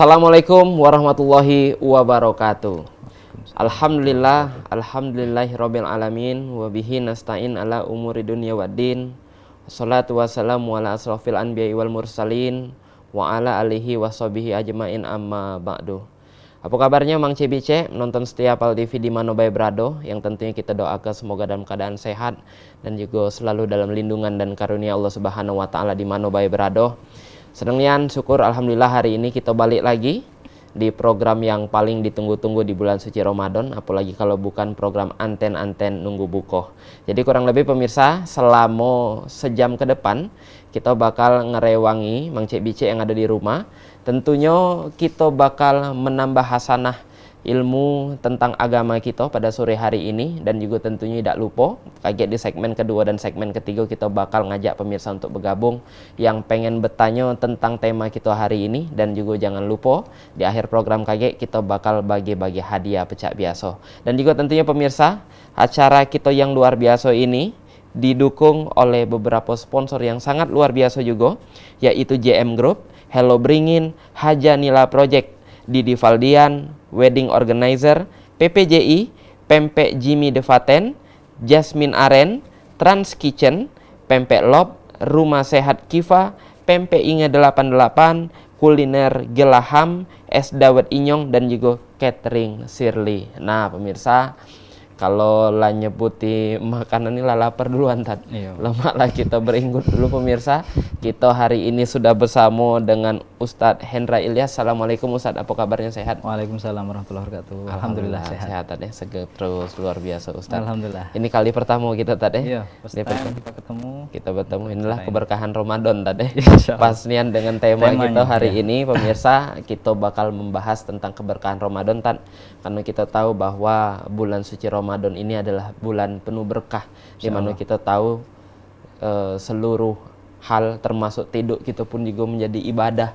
Assalamualaikum warahmatullahi wabarakatuh. Alhamdulillahirabbil alamin wa bihi nasta'in ala umuri dunya waddin. Wassalatu wassalamu ala asrofil anbiya'i wal mursalin wa ala alihi washabihi ajmain amma ba'du. Apa kabarnya Mang Cibice, menonton setia Pal TV di mana bae berado, yang tentunya kita doakan semoga dalam keadaan sehat dan juga selalu dalam lindungan dan karunia Allah Subhanahu wa taala di mana bae berado. Senang nian, syukur alhamdulillah hari ini kita balik lagi di program yang paling ditunggu-tunggu di bulan suci Ramadan, apalagi kalau bukan program anten-anten nunggu bukoh. Jadi kurang lebih pemirsa, selama sejam ke depan kita bakal ngerewangi Mang Cik Bice yang ada di rumah. Tentunya kita bakal menambah hasanah ilmu tentang agama kita pada sore hari ini, dan juga tentunya tidak lupa kaget di segmen kedua dan segmen ketiga kita bakal ngajak pemirsa untuk bergabung yang pengen bertanya tentang tema kita hari ini. Dan juga jangan lupa di akhir program kaget kita bakal bagi-bagi hadiah pecak biasa. Dan juga tentunya pemirsa, acara kita yang luar biasa ini didukung oleh beberapa sponsor yang sangat luar biasa juga, yaitu JM Group, Hello Bringin, Haja Nila Project, Didi Valdian, Wedding Organizer, PPJI, Pempek Jimmy Devaten, Jasmine Aren, Trans Kitchen, Pempek Lob, Rumah Sehat Kiva, Pempek Inge 88, Kuliner Gelaham, Es Dawet Inyong, dan juga Catering Shirley. Nah pemirsa, kalau lah nyebuti makanan ini lah lapar duluan Tad. Lama lah kita beringgut dulu pemirsa. Kita hari ini sudah bersama dengan Ustadz Hendra Ilyas. Assalamualaikum Ustadz, apa kabarnya, sehat? Waalaikumsalam warahmatullahi wabarakatuh. Alhamdulillah sehat Tad ya, seger terus, luar biasa Ustadz. Alhamdulillah. Ini kali pertama kita Tad ya. Iya, first time kita ketemu. Kita bertemu, inilah keberkahan Ramadan Tad ya. Insyaallah. Pas nian dengan temanya kita hari ya. ini pemirsa, kita bakal membahas tentang keberkahan Ramadan Tad. Karena kita tahu bahwa bulan suci Ramadan ini adalah bulan penuh berkah, di mana kita tahu seluruh hal termasuk tidur kita pun juga menjadi ibadah.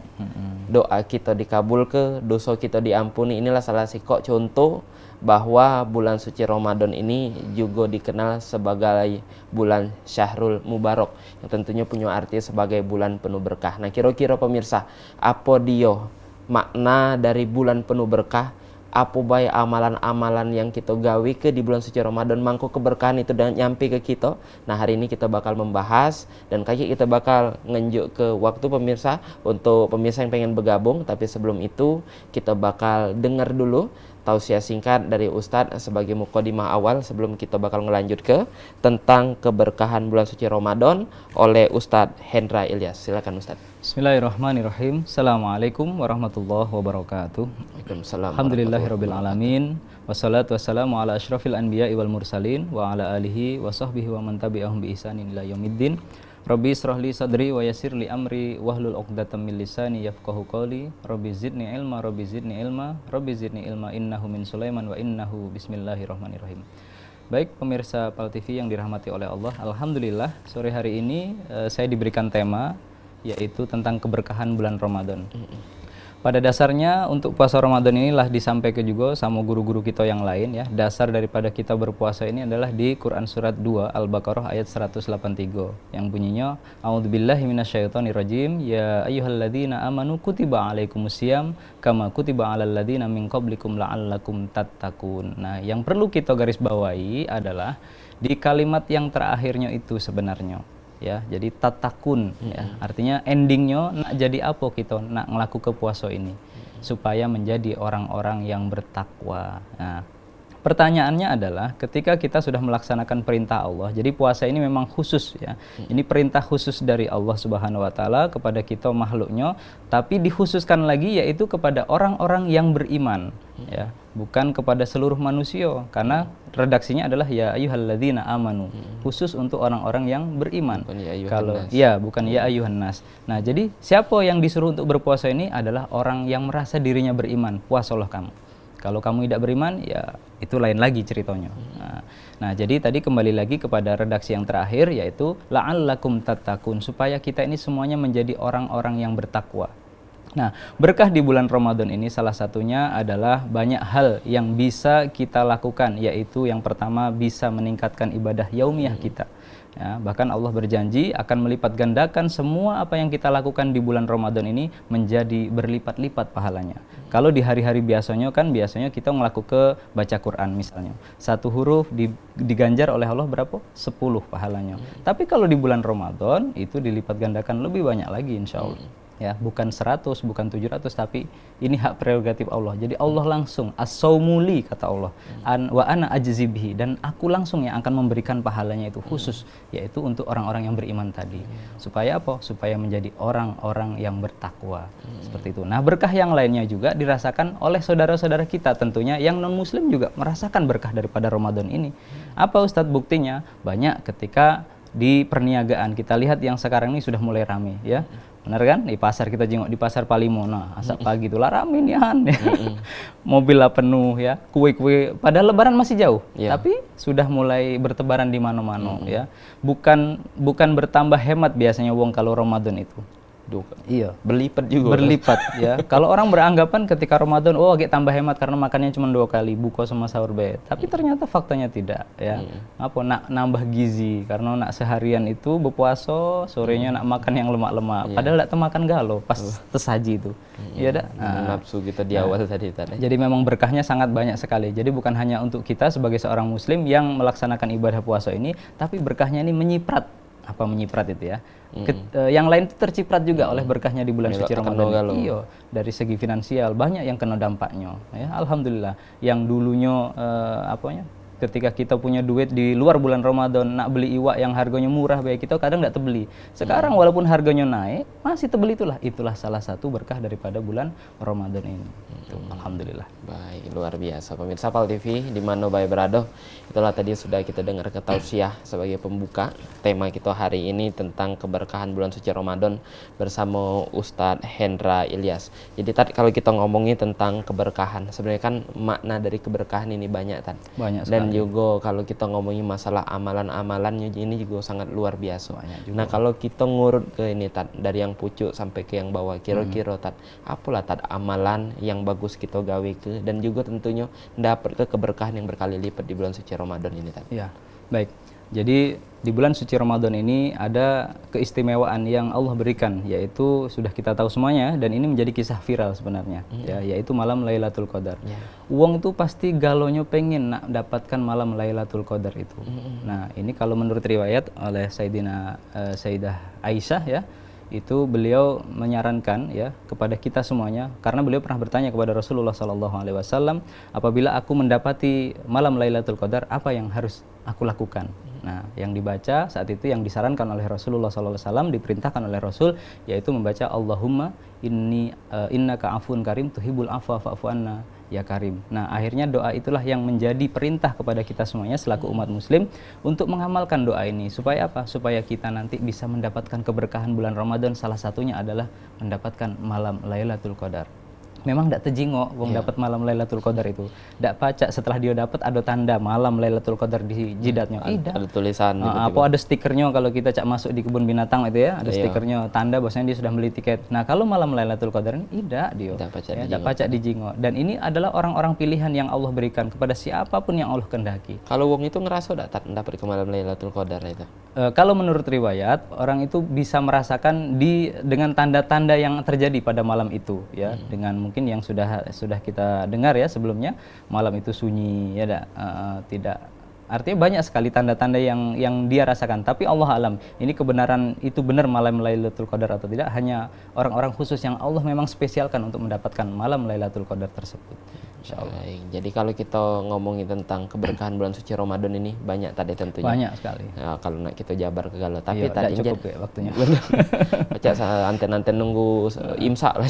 Doa kita dikabulkan, dosa kita diampuni. Inilah salah satu contoh bahwa bulan suci Ramadan ini juga dikenal sebagai bulan Syahrul Mubarak, yang tentunya punya arti sebagai bulan penuh berkah. Nah kira-kira pemirsa, apa dia makna dari bulan penuh berkah? Apa baik amalan-amalan yang kita gawe ke di bulan suci Ramadan, mangko keberkahan itu dan nyampe ke kita. Nah hari ini kita bakal membahas, dan kayaknya kita bakal ngenjuk ke waktu pemirsa untuk pemirsa yang pengen bergabung. Tapi sebelum itu kita bakal dengar dulu tausiah singkat dari Ustadz sebagai mukadimah awal sebelum kita bakal ngelanjut ke tentang keberkahan bulan suci Ramadan oleh Ustadz Hendra Ilyas. Silakan Ustadz. Bismillahirrahmanirrahim. Assalamualaikum warahmatullahi wabarakatuh. Waalaikumsalam. Alhamdulillahirabbil alamin. Wassalatu wassalamu ala asyrafil anbiya'i wal mursalin wa ala alihi wa sahbihi wa man tabi'ahum bi ihsanin ila yaumiddin. Rabbi israh li sadri wa yassir li amri wahlul 'uqdatam min lisani yafqahu qawli. Rabbi zidni ilma, Rabbi zidni ilma, Rabbi zidni ilma, innahu min Sulaiman wa innahu bismillahirrahmanirrahim. Baik pemirsa Pal TV yang dirahmati oleh Allah, alhamdulillah sore hari ini saya diberikan tema yaitu tentang keberkahan bulan Ramadan. Pada dasarnya untuk puasa Ramadan inilah disampaikan juga sama guru-guru kita yang lain ya. Dasar daripada kita berpuasa ini adalah di Quran surat 2 Al-Baqarah ayat 183 yang bunyinya A'udzubillahi minasyaitonirrajim, ya ayyuhalladzina amanu kutiba alaikumusiyam kama kutiba alal ladzina min qablikum la'allakum tattaqun. Nah, yang perlu kita garis bawahi adalah di kalimat yang terakhirnya itu sebenarnya. Ya, jadi tatakun ya, artinya endingnya nak jadi apa kita nak ngelaku ke puasa ini supaya menjadi orang-orang yang bertakwa. Nah, pertanyaannya adalah ketika kita sudah melaksanakan perintah Allah, jadi puasa ini memang khusus ya. Ini perintah khusus dari Allah Subhanahu wa taala kepada kita makhluknya, tapi dikhususkan lagi yaitu kepada orang-orang yang beriman ya, bukan kepada seluruh manusia, karena redaksinya adalah ya ayyuhalladzina amanu, khusus untuk orang-orang yang beriman. Kalau ya bukan ya ayyuhan nas. Nah, jadi siapa yang disuruh untuk berpuasa ini adalah orang yang merasa dirinya beriman. Puasalah kamu. Kalau kamu tidak beriman, ya itu lain lagi ceritanya. Nah, jadi tadi kembali lagi kepada redaksi yang terakhir, yaitu la'allakum tattaqun, supaya kita ini semuanya menjadi orang-orang yang bertakwa. Nah, berkah di bulan Ramadan ini salah satunya adalah banyak hal yang bisa kita lakukan, yaitu yang pertama bisa meningkatkan ibadah yaumiyah kita. Ya, bahkan Allah berjanji akan melipat gandakan semua apa yang kita lakukan di bulan Ramadan ini menjadi berlipat-lipat pahalanya. Kalau di hari-hari biasanya kita ngelaku ke baca Quran misalnya. Satu huruf diganjar oleh Allah berapa? 10 pahalanya. Tapi kalau di bulan Ramadan itu dilipat gandakan lebih banyak lagi insya Allah. Ya, bukan 100, bukan 700, tapi ini hak prerogatif Allah. Jadi Allah langsung as-saumuli kata Allah, wa ana ajzibihi, dan aku langsung yang akan memberikan pahalanya itu khusus, yaitu untuk orang-orang yang beriman tadi. Supaya apa? Supaya menjadi orang-orang yang bertakwa. Seperti itu. Nah, berkah yang lainnya juga dirasakan oleh saudara-saudara kita tentunya yang non-muslim juga merasakan berkah daripada Ramadan ini. Apa Ustadz buktinya? Banyak ketika di perniagaan kita lihat yang sekarang ini sudah mulai ramai ya. Benar kan? Di pasar kita jenguk, di pasar Palimona, asap pagi itu lah rame nih ya. Mobil lah penuh ya, kue-kue, padahal lebaran masih jauh, tapi sudah mulai bertebaran di mana-mana ya. Bukan bertambah hemat biasanya wong kalau Ramadan itu. Iya, berlipat juga. Berlipat ya. Kalau orang beranggapan ketika Ramadan, oh agak tambah hemat karena makannya cuma 2 kali, buka sama sahur be. Tapi ternyata faktanya tidak ya. Apa nak nambah gizi karena nak seharian itu berpuasa, sorenya nak makan yang lemak-lemak. Padahal nak makan galo pas tersaji itu. Iya dah. Nafsu kita di awal tadi. Jadi memang berkahnya sangat banyak sekali. Jadi bukan hanya untuk kita sebagai seorang muslim yang melaksanakan ibadah puasa ini, tapi berkahnya ini menyiprat. Apa menyiprat itu ya? Yang lain itu terciprat juga oleh berkahnya di bulan suci Ramadan. Iya, dari segi finansial banyak yang kena dampaknya. Ya, alhamdulillah. Yang dulunya ketika kita punya duit di luar bulan Ramadan nak beli iwak yang harganya murah baik kita kadang nggak terbeli. Sekarang walaupun harganya naik masih terbeli, itulah salah satu berkah daripada bulan Ramadan ini. Alhamdulillah. Baik, luar biasa pemirsa Pal TV di mana baik berado. Itulah tadi sudah kita dengar ke tausiah sebagai pembuka tema kita hari ini tentang keberkahan bulan suci Ramadan bersama Ustadz Hendra Ilyas. Jadi tadi kalau kita ngomongin tentang keberkahan, sebenarnya kan makna dari keberkahan ini banyak Tad. Banyak sekali. Dan juga kalau kita ngomongin masalah amalan-amalannya ini juga sangat luar biasa. Nah, kalau kita ngurut ke ini Tad, dari yang pucuk sampai ke yang bawah, kira-kira Tad, apalah Tad amalan yang bagus kita gawe ke, dan juga tentunya dapat ke keberkahan yang berkali lipat di bulan suci Ramadan ini Tad. Ya, baik. Jadi di bulan suci Ramadan ini ada keistimewaan yang Allah berikan, yaitu sudah kita tahu semuanya dan ini menjadi kisah viral sebenarnya, ya, yaitu malam Lailatul Qadar. Uang itu pasti galonya pengen nak dapatkan malam Lailatul Qadar itu. Nah, ini kalau menurut riwayat oleh Sayyidah Aisyah ya, itu beliau menyarankan ya kepada kita semuanya, karena beliau pernah bertanya kepada Rasulullah SAW, apabila aku mendapati malam Lailatul Qadar, apa yang harus aku lakukan? Nah, yang dibaca saat itu yang disarankan oleh Rasulullah SAW, diperintahkan oleh Rasul, yaitu membaca Allahumma innaka afun karim tuhibul afwa fa'fu anna ya karim. Nah, akhirnya doa itulah yang menjadi perintah kepada kita semuanya selaku umat muslim untuk mengamalkan doa ini. Supaya apa? Supaya kita nanti bisa mendapatkan keberkahan bulan Ramadan, salah satunya adalah mendapatkan malam Lailatul Qadar. Memang tidak terjingok wong dapat malam Lailatul Qadar itu. Tidak pacak setelah dia dapat ada tanda malam Lailatul Qadar di jidatnya. Ada tulisan. Apa ada stikernya kalau kita cak masuk di kebun binatang itu ya, ada stikernya tanda bahwasanya dia sudah beli tiket. Nah, kalau malam Lailatul Qadar ini tidak dia. Tidak pacak dijingok. Dan ini adalah orang-orang pilihan yang Allah berikan kepada siapapun yang Allah kehendaki. Kalau wong itu ngerasa dapat ke malam Lailatul Qadar itu. Kalau menurut riwayat, orang itu bisa merasakan dengan tanda-tanda yang terjadi pada malam itu ya, dengan mungkin yang sudah kita dengar ya sebelumnya, malam itu sunyi ya tidak, artinya banyak sekali tanda-tanda yang dia rasakan. Tapi Allah alam, ini kebenaran itu benar malam Lailatul Qadar atau tidak, hanya orang-orang khusus yang Allah memang spesialkan untuk mendapatkan malam Lailatul Qadar tersebut. Insyaallah. Jadi kalau kita ngomongin tentang keberkahan bulan suci Ramadan ini banyak tadi tentunya. Banyak sekali. Ya, kalau nak kita jabar ke galau, tapi tadi cukup ya waktunya. Baca anten-anten nunggu imsak lah.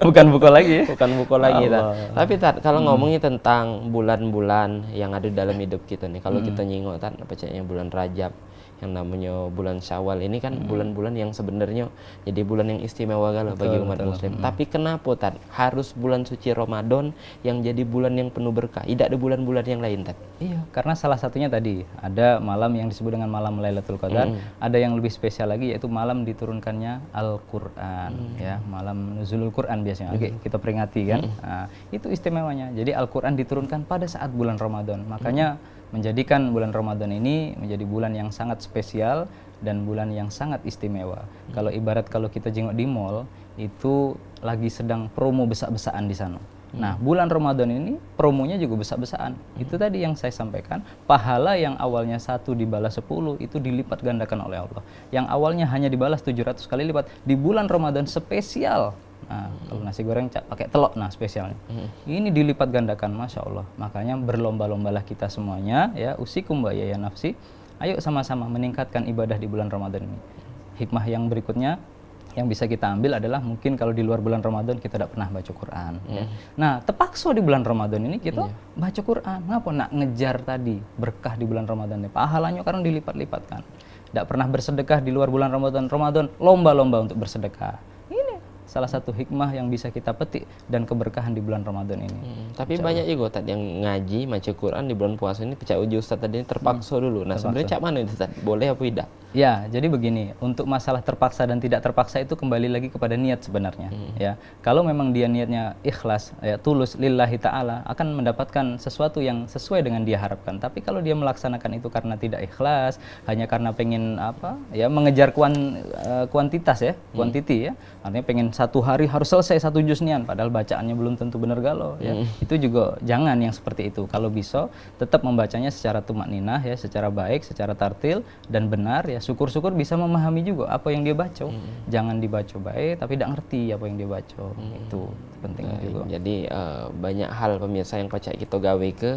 Bukan buka lagi. Bukan buka lagi. Tapi kalau ngomongin tentang bulan-bulan yang ada dalam hidup kita nih, kalau kita nyingok bacanya bulan Rajab, yang namanya bulan Syawal ini kan bulan-bulan yang sebenarnya jadi bulan yang istimewa galau bagi umat muslim. Tapi kenapa harus bulan suci Ramadan yang jadi bulan yang penuh berkah? Tidak ada bulan-bulan yang lain Iya, karena salah satunya tadi ada malam yang disebut dengan malam Lailatul Qadar, ada yang lebih spesial lagi yaitu malam diturunkannya Al-Qur'an ya, malam nuzulul Qur'an biasanya. Kita peringati kan. Nah, itu istimewanya. Jadi Al-Qur'an diturunkan pada saat bulan Ramadan. Makanya menjadikan bulan Ramadan ini menjadi bulan yang sangat spesial dan bulan yang sangat istimewa. Kalau ibarat kalau kita jenguk di mall itu lagi sedang promo besar-besaran di sana. Nah, bulan Ramadan ini promonya juga besar-besaran. Itu tadi yang saya sampaikan, pahala yang awalnya 1 dibalas 10 itu dilipat gandakan oleh Allah. Yang awalnya hanya dibalas 700 kali lipat, di bulan Ramadan spesial. Nah, kalau nasi goreng pakai telur, nah spesialnya. Ini dilipat gandakan, Masya Allah. Makanya berlomba-lombalah kita semuanya, ya, usikum wa ya nafsi. Ayo sama-sama meningkatkan ibadah di bulan Ramadan ini. Hikmah yang berikutnya yang bisa kita ambil adalah mungkin kalau di luar bulan Ramadan kita tidak pernah baca Quran. Ya. Nah, terpaksa di bulan Ramadan ini kita baca Quran. Ngapa nak ngejar tadi berkah di bulan Ramadan ini? Pahalanya karena dilipat-lipatkan. Tidak pernah bersedekah di luar bulan Ramadan. Ramadan lomba-lomba untuk bersedekah. Ini salah satu hikmah yang bisa kita petik dan keberkahan di bulan Ramadan ini. Tapi banyak juga Tad yang ngaji baca Quran di bulan puasa ini pecah uji Ustaz tadi terpaksa dulu. Nah, sebenarnya cak mana itu Tad? Boleh apa tidak? Ya, jadi begini, untuk masalah terpaksa dan tidak terpaksa itu kembali lagi kepada niat sebenarnya. Ya, kalau memang dia niatnya ikhlas, ya, tulus lillahi ta'ala, akan mendapatkan sesuatu yang sesuai dengan dia harapkan. Tapi kalau dia melaksanakan itu karena tidak ikhlas, hanya karena pengen apa? Ya, mengejar kuantitas ya, kuantiti ya. Artinya pengen satu hari harus selesai 1 juz nian, padahal bacaannya belum tentu benar galau. Ya, itu juga jangan yang seperti itu. Kalau bisa, tetap membacanya secara tumakninah ya, secara baik, secara tartil dan benar ya. Syukur-syukur bisa memahami juga apa yang dia baca. Jangan dibaca baik tapi tidak ngerti apa yang dia baca. Itu penting juga. Jadi banyak hal pemirsa yang pecah kita gawe ke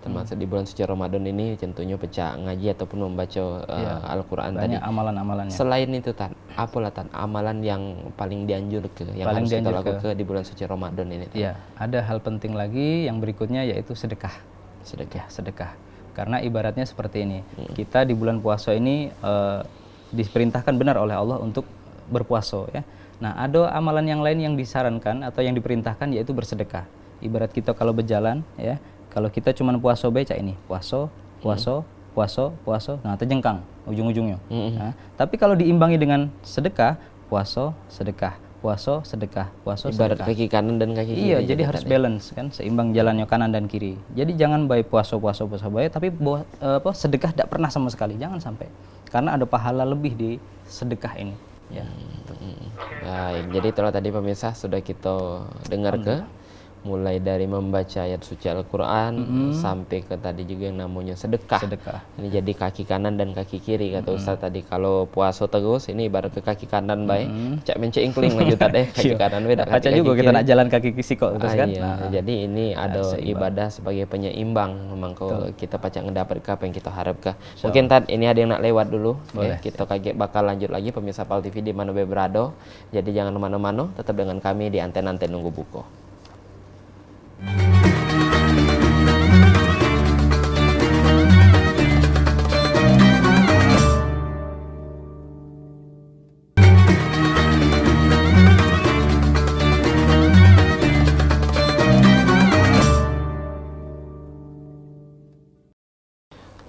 termasuk di bulan suci Ramadan ini tentunya pecah ngaji ataupun membaca Al-Qur'an tadi. Banyak amalan-amalannya. Selain itu Tan, apalah Tan amalan yang paling dianjur ke yang Paling harus kita dianjur lakukan di bulan suci Ramadan ini Tan? Iya, ada hal penting lagi yang berikutnya yaitu sedekah. Sedekah. Sedekah. Karena ibaratnya seperti ini, kita di bulan puasa ini diperintahkan benar oleh Allah untuk berpuasa ya. Nah, ada amalan yang lain yang disarankan atau yang diperintahkan yaitu bersedekah. Ibarat kita kalau berjalan ya, kalau kita cuma puasa baca ini, puasa, nah terjengkang ujung-ujungnya. Nah, tapi kalau diimbangi dengan sedekah, puasa, sedekah, puasa, sedekah, puasa, Ibarat sedekah. kaki kanan dan kaki kiri. Iya, jadi harus balance kan, seimbang jalannya kanan dan kiri. Jadi jangan baik puasa baik, tapi sedekah tidak pernah sama sekali, jangan sampai. Karena ada pahala lebih di sedekah ini. Ya. Baik, jadi itulah tadi pemirsa sudah kita dengar ke mulai dari membaca ayat suci Al-Quran sampai ke tadi juga yang namanya sedekah. Ini jadi kaki kanan dan kaki kiri kata Ustaz tadi. Kalau puasa terus ini ibarat ke kaki kanan baik, cak mencek ingkling lanjut tadi kaki kanan beda. Baca juga kita nak jalan kaki kisi kok terus kan. Iya. Jadi ini ada ibadah sebagai penyeimbang memang kalau kita pacak ngedapat apa yang kita harapkan. Mungkin Tad ini ada yang nak lewat dulu. Ya, kita kaget bakal lanjut lagi pemirsa Pal TV di mana berada. Jadi jangan kemana-mana, tetap dengan kami di Anten-Anten Nunggu Buku.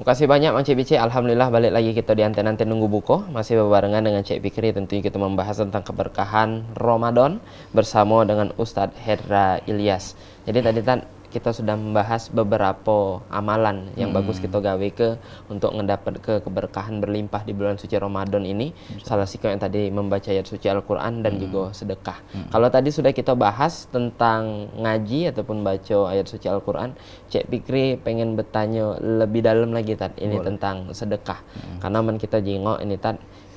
Terima kasih banyak Mang Cik Bici. Alhamdulillah balik lagi kita di Anten-Anten Nunggu Buku. Masih berbarengan dengan Cik Fikri. Tentunya kita membahas tentang keberkahan Ramadan bersama dengan Ustadz Hendra Ilyas. Jadi tadi kita sudah membahas beberapa amalan yang bagus kita gawe ke untuk mendapat keberkahan berlimpah di bulan suci Ramadan ini. Salah satu yang tadi membaca ayat suci Al-Quran dan juga sedekah. Kalau tadi sudah kita bahas tentang ngaji ataupun baca ayat suci Al-Quran, Cik Fikri pengen bertanya lebih dalam lagi ini tentang sedekah. Karena kita jengok ini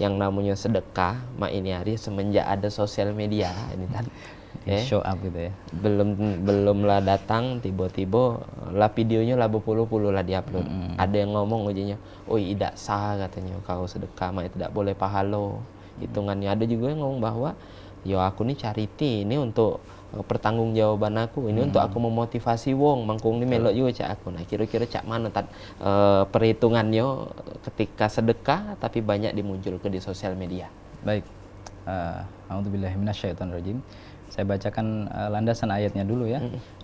yang namanya sedekah ini hari semenjak ada sosial media ini show up gitu ya. Belum lah datang tiba-tiba lah videonya lah berpuluh-puluh lah diupload. Ada yang ngomong ujinya, "Oh, tidak sah," katanya, "kau sedekah mah tidak boleh pahala." Hitungannya ada juga yang ngomong bahwa ya aku nih charity ini untuk pertanggungjawaban aku, ini untuk aku memotivasi wong, mangkung ini melok juga cak aku. Nah, kira-kira cak mana perhitungannya ketika sedekah tapi banyak dimunculkan di sosial media. Baik. A'udzubillahi minasyaitonirrajim. Saya bacakan landasan ayatnya dulu ya.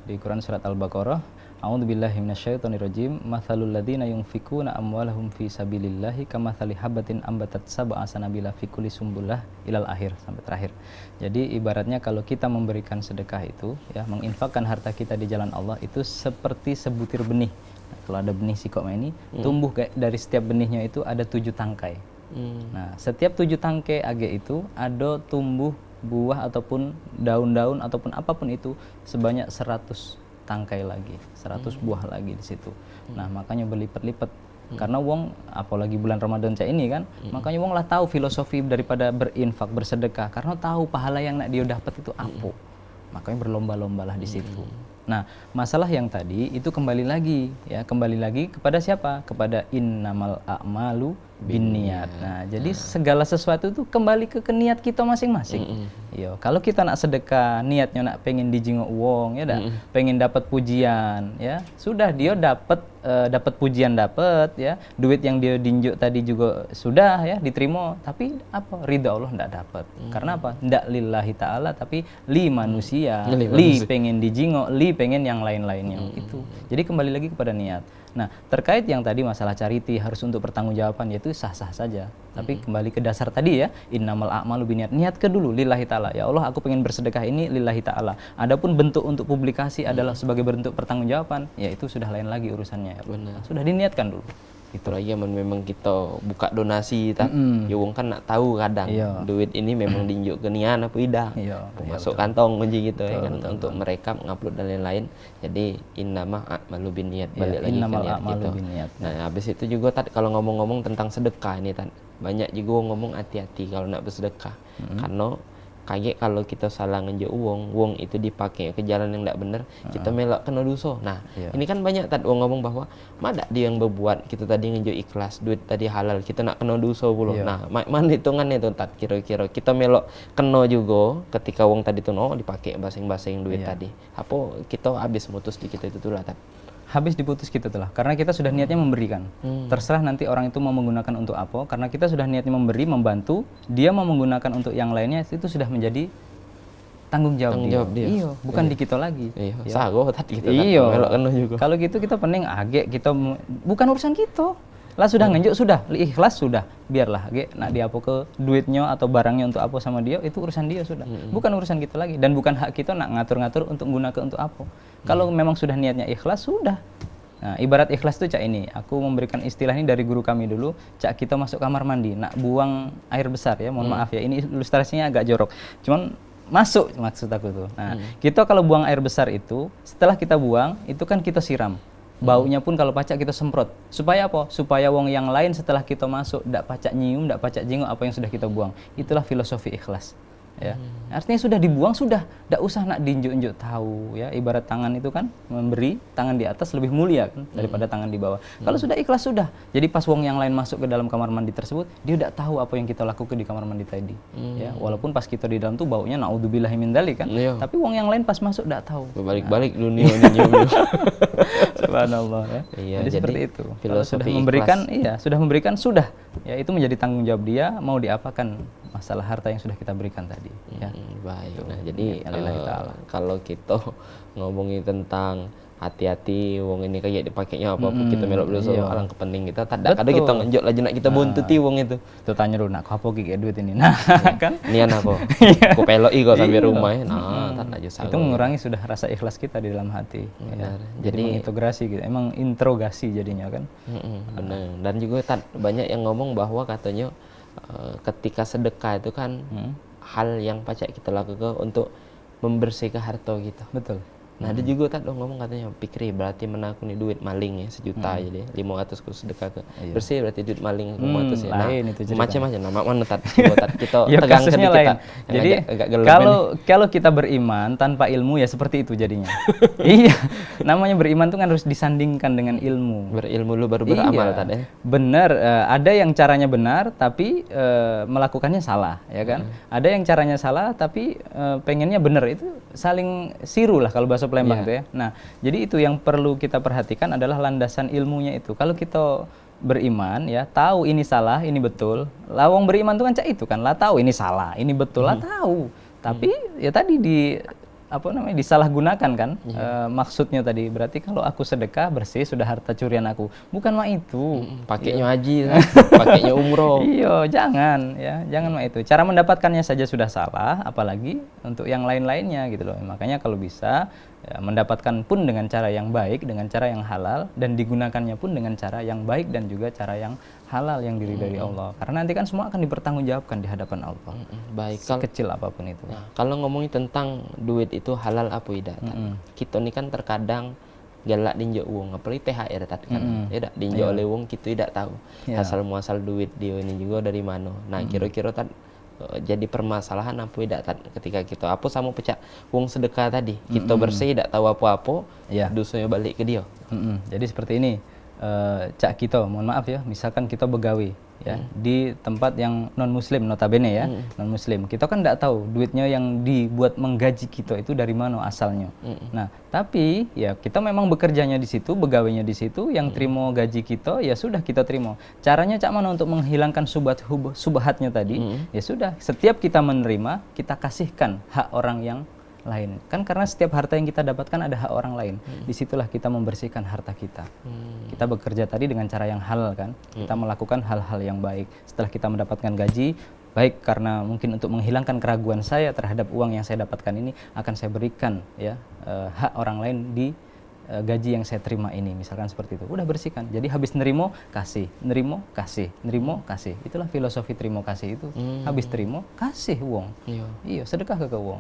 di Quran surat Al-Baqarah, A'udzubillahi minasyaitonirrajim, mathalul ladzina yunfikuna amwalahum fi sabilillahi kamathali habatin ambatat sab'a sanabila fi kulli sumbullah ilal akhir, sampai terakhir. Jadi ibaratnya kalau kita memberikan sedekah itu ya, menginfakkan harta kita di jalan Allah itu seperti sebutir benih. Nah, kalau ada benih sikoma ini tumbuh kayak dari setiap benihnya itu ada 7 tangkai. Nah, setiap 7 tangkai age itu ada tumbuh buah ataupun daun-daun ataupun apapun itu sebanyak 100 tangkai lagi, 100 buah lagi di situ. Nah, makanya berlipat-lipat. Karena wong apalagi bulan Ramadan cak ini kan, makanya wong lah tahu filosofi daripada berinfak, bersedekah, karena tahu pahala yang nak dia dapat itu apa. Makanya berlomba-lombalah di situ. Nah, masalah yang tadi itu kembali lagi kepada siapa? Kepada innamal a'malu binniyat. Nah, jadi segala sesuatu itu kembali ke niat kita masing-masing. Yo, kalau kita nak sedekah, niatnya nak pengen dijingok wong ya dah, pengen dapat pujian ya. Sudah dia dapat pujian dapat ya. Duit yang dia dinjuk tadi juga sudah ya diterima, tapi apa? Ridha Allah ndak dapat. Karena apa? Ndak lillahi taala tapi li manusia. Li pengen dijingok, li pengen yang lain-lainnya itu. Jadi kembali lagi kepada niat. Nah, terkait yang tadi masalah charity harus untuk pertanggungjawaban, yaitu sah-sah saja. Tapi kembali ke dasar tadi ya, innamal a'malu binniyat. Niat ke dulu lillahi ta'ala. Ya Allah, aku pengen bersedekah ini lillahi ta'ala. Adapun bentuk untuk publikasi adalah sebagai bentuk pertanggungjawaban, ya itu sudah lain lagi urusannya. Ya. Benar. Sudah diniatkan dulu. Itulah ya memang kita buka donasi tak, ya wong kan nak tahu kadang duit ini memang dinjuk ke nian apa ida, masuk kantong kunci gitu ya kan untuk mereka mengupload dan lain-lain. Jadi innama a'malu binniyat, balik lagi ke niat gitu. Nah, habis itu juga tadi kalau ngomong-ngomong tentang sedekah ini tadi banyak juga ngomong hati-hati kalau nak bersedekah, karena kayak kalau kita salah ngenjuk uang itu dipakai ke jalan yang tidak benar, kita melak kena dosa. Nah, ini kan banyak tadi wong ngomong bahwa mana dia yang berbuat, kita tadi ngenjuk ikhlas, duit tadi halal, kita nak kena dosa pula. Nah, mana hitungannya itu tadi kira-kira kita melak kena juga ketika uang tadi tuh dipakai basing-basing duit tadi. Apa kita habis mutus di kita itu lah tadi. Habis diputus kita telah, karena kita sudah niatnya memberikan. Terserah nanti orang itu mau menggunakan untuk apa, karena kita sudah niatnya memberi, membantu, dia mau menggunakan untuk yang lainnya, itu sudah menjadi tanggung jawab dia. Iya, bukan di kita lagi. Iya, sago tadi kita melok kena juga. Kalau gitu kita pening agek, kita bukan urusan kita. Lah sudah ngenjuk sudah, ikhlas sudah, biarlah nak dia apa ke duitnya atau barangnya untuk apa sama dia, itu urusan dia sudah. Bukan urusan kita lagi, dan bukan hak kita nak ngatur-ngatur untuk gunakan untuk apa. Kalau memang sudah niatnya ikhlas sudah. Nah, ibarat ikhlas itu cak ini, aku memberikan istilah ini dari guru kami dulu, cak kita masuk kamar mandi, nak buang air besar ya, mohon maaf ya, ini ilustrasinya agak jorok. Cuman masuk maksud aku tuh. Nah, kita kalau buang air besar itu, setelah kita buang, itu kan kita siram. Baunya pun kalau pacak kita semprot. Supaya apa? Supaya wong yang lain setelah kita masuk ndak pacak nyium, ndak pacak jenguk apa yang sudah kita buang. Itulah filosofi ikhlas. Ya. Artinya sudah dibuang sudah, ndak usah nak diinjuk-injuk tahu ya. Ibarat tangan itu kan memberi, tangan di atas lebih mulia kan daripada tangan di bawah. Kalau sudah ikhlas sudah. Jadi pas wong yang lain masuk ke dalam kamar mandi tersebut, dia ndak tahu apa yang kita lakukan di kamar mandi tadi. Ya, walaupun pas kita di dalam tuh baunya naudzubillahi min dzalik kan. Tapi wong yang lain pas masuk ndak tahu. Balik-balik dunia nyium. Subhanallah ya. Iya, jadi seperti itu. Filosofi sudah memberikan, sudah memberikan sudah. Ya itu menjadi tanggung jawab dia mau diapakan masalah harta yang sudah kita berikan tadi. Ya. Baik. Nah, jadi kalau kita ngomongin tentang hati-hati wong ini kayak dipakainya apa-apa kita melok dulu soal alangkah penting kita tak ada kita ngenjok lagi nak kita buntuti wong itu. Itu tanya dulu nak apa kayak duit ini. Nah, kan nian aku. Aku peloki kok sampai rumah. Nah, tak aja salah. Itu mengurangi sudah rasa ikhlas kita di dalam hati. Ya. Jadi mengintegrasi gitu. Emang interogasi jadinya kan. Benar. Dan juga banyak yang ngomong bahwa katanya ketika sedekah itu kan hal yang pacak kita lakukan untuk membersihkan harta kita. Betul. Nah, ada juga tak dong ngomong katanya pikir berarti menakuni duit maling ya 1 juta jadi 500 ku sedekah ke bersih berarti duit maling 500 ya. Nah, macam-macam nama mana kita tegang sedikit kita. Jadi kalau kita beriman tanpa ilmu ya seperti itu jadinya. Iya. Namanya beriman tuh kan harus disandingkan dengan ilmu. Berilmu lu baru beramal tadi. Benar, ada yang caranya benar tapi melakukannya salah, ya kan? Ada yang caranya salah tapi pengennya benar, itu saling siru lah kalau bahasa Palembang itu ya. Nah, jadi itu yang perlu kita perhatikan adalah landasan ilmunya itu. Kalau kita beriman ya, tahu ini salah, ini betul. Lawang beriman itu kan cak itu kan, lah tahu ini salah, ini betul, lah tahu. Tapi ya tadi disalahgunakan kan maksudnya tadi. Berarti kalau aku sedekah bersih sudah harta curian aku. Bukan mah itu. Pakainya haji, pakainya umroh. Iya, jangan mah itu. Cara mendapatkannya saja sudah salah, apalagi untuk yang lain-lainnya gitu loh. Makanya kalau bisa ya, mendapatkan pun dengan cara yang baik, dengan cara yang halal, dan digunakannya pun dengan cara yang baik dan juga cara yang halal yang diridhoi Allah. Karena nanti kan semua akan dipertanggungjawabkan di hadapan Allah. Baik, Sekecil apapun itu. Nah, kalau ngomongin tentang duit itu halal apa tidak? Kita ini kan terkadang galak dinjok uang, apalagi THR tadi kan, tidak dinjok oleh uang kita tidak tahu asal muasal duit dia ini juga dari mana. Nah, kira-kira jadi permasalahan apa tidak ketika kita apa sama pecah uang sedekah tadi kita bersih tidak tahu apa-apa, dosanya balik ke dia. Jadi seperti ini. Cak kita, mohon maaf ya, misalkan kita begawi ya di tempat yang non muslim, notabene ya, non muslim, kita kan tidak tahu duitnya yang dibuat menggaji kita itu dari mana asalnya. Nah, tapi ya kita memang bekerjanya di situ, begawinya di situ, yang terima gaji kita ya sudah kita terima. Caranya cak mana untuk menghilangkan subhatnya tadi? Ya sudah, setiap kita menerima, kita kasihkan hak orang yang lain. Kan karena setiap harta yang kita dapatkan ada hak orang lain. Disitulah kita membersihkan harta kita. Kita bekerja tadi dengan cara yang halal kan. Kita melakukan hal-hal yang baik. Setelah kita mendapatkan gaji, baik karena mungkin untuk menghilangkan keraguan saya terhadap uang yang saya dapatkan ini, akan saya berikan ya hak orang lain di gaji yang saya terima ini, misalkan seperti itu. Udah bersihkan. Jadi habis nerimo kasih, nerimo kasih, nerimo kasih. Itulah filosofi terima kasih itu. Habis terimo kasih uang. Iya, sedekah ke uang.